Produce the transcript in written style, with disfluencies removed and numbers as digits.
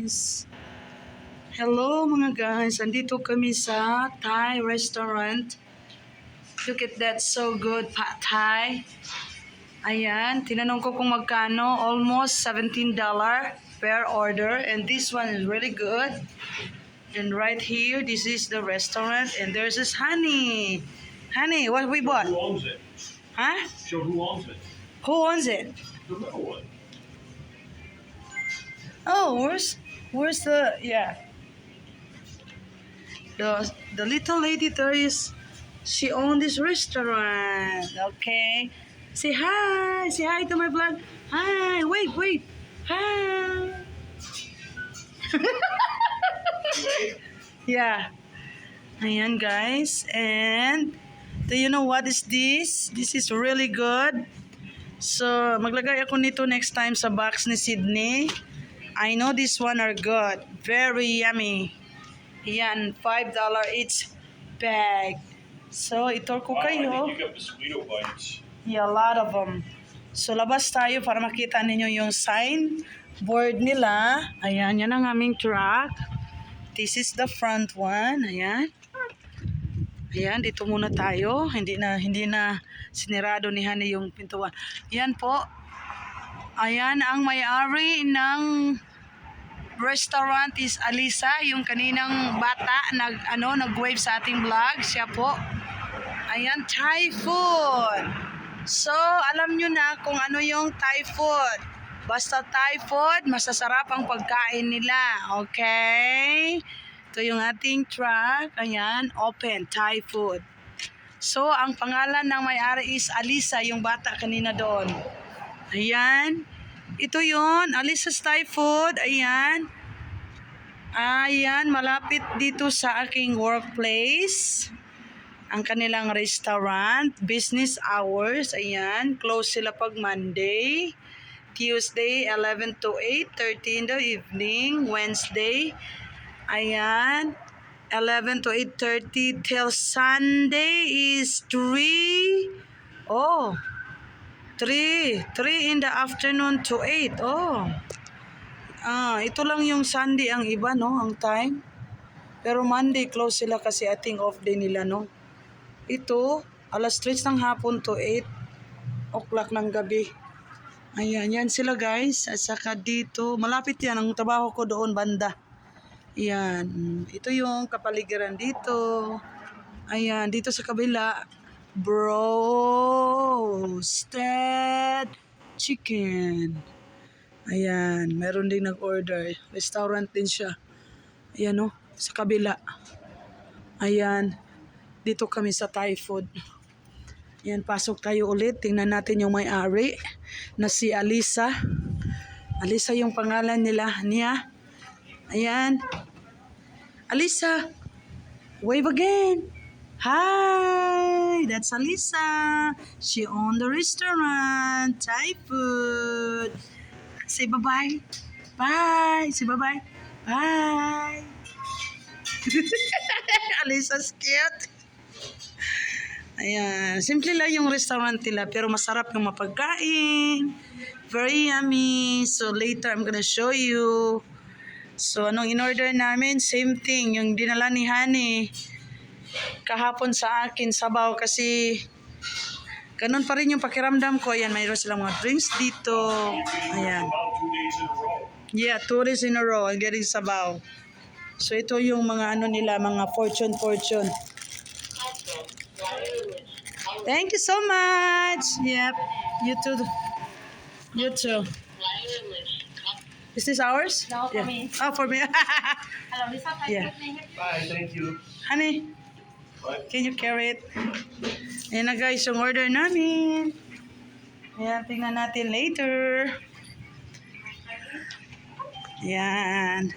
guys. Hello mga guys. Andito kami sa Thai restaurant. Look at that, so good. Pad Thai. Ayan, tinanong ko kung magkano. Almost $17 per order. And this one is really good. And right here, this is the restaurant. And there's this Honey. Honey, what we bought? Who owns it? Huh? Show who owns it. Who owns it? The little one. Oh, where's the, yeah. The little lady there is, she owned this restaurant. Okay. Say hi to my vlog. Hi, wait. Hi. Yeah. Ayan guys. And do you know what is this? This is really good. So, maglagay ako nito next time sa box ni Sydney. I know this one are good. Very yummy. Yan, $5 each bag. So, ito ko Wow, I kayo. think you got mosquito bites. Yeah, a lot of them. So, labas tayo para makita ninyo yung sign board nila. Ayan, yan ang aming truck. This is the front one. Ayan. Ayan, dito muna tayo. Hindi na sinirado ni Honey yung pintuan. Yan po. Ayan, ang may-ari ng restaurant is Alisa, yung kaninang bata nag-wave sa ating vlog. Siya po. Ayan, Thai food. So, alam nyo na kung ano yung Thai food. Basta Thai food, masasarap ang pagkain nila. Okay? Ito yung ating truck. Ayan, open, Thai food. So, ang pangalan ng may-ari is Alisa, yung bata kanina doon. Ayan. Ito yun, Alisa's Thai food. Ayan. Ayan, malapit dito sa aking workplace. Ang kanilang restaurant. Business hours. Ayan, close sila pag Monday. Tuesday, 11 to 8:30 in the evening. Wednesday, ayan, 11 to 8:30 till Sunday is 3 in the afternoon to 8. Ito lang yung Sunday ang iba, no, ang time. Pero Monday close sila kasi ating off day nila, no. Ito, alas 3 ng hapon to 8 o'clock ng gabi. Ayan, yan sila guys. At saka dito, malapit yan ang trabaho ko doon banda. Ayan, ito yung kapaligiran dito. Ayan, dito sa kabila, roasted chicken. Ayan, meron din nag-order. Restaurant din siya. Ayan o, sa kabila. Ayan, dito kami sa Thai food. Ayan, pasok tayo ulit. Tingnan natin yung may-ari na si Alisa. Alisa yung pangalan niya. Ayan. Alisa, wave again. Hi, that's Alisa. She owned the restaurant, Thai food. Say bye-bye. Bye. Say bye-bye. Bye. Alisa's cute. Ayan. Simple lang yung restaurant nila pero masarap yung mapagkain. Very yummy. So later I'm gonna show you. So anong in-order namin? Same thing. Yung dinala ni Honey kahapon sa akin, sabaw kasi ganun pa rin yung pakiramdam ko. Ayan, mayroon silang mga drinks dito. Ayan. About 2 days in a row. Yeah, 2 days in a row I'm getting sabaw. So ito yung mga ano nila, mga fortune. Thank you so much. Yep, you too. Is this ours? No, for me. Oh, for me. Hello, Lisa. Yeah. Bye, thank you. Honey, What? can you carry it? Ayan na guys, yung order namin. Ayan, tingnan natin later. Ayan.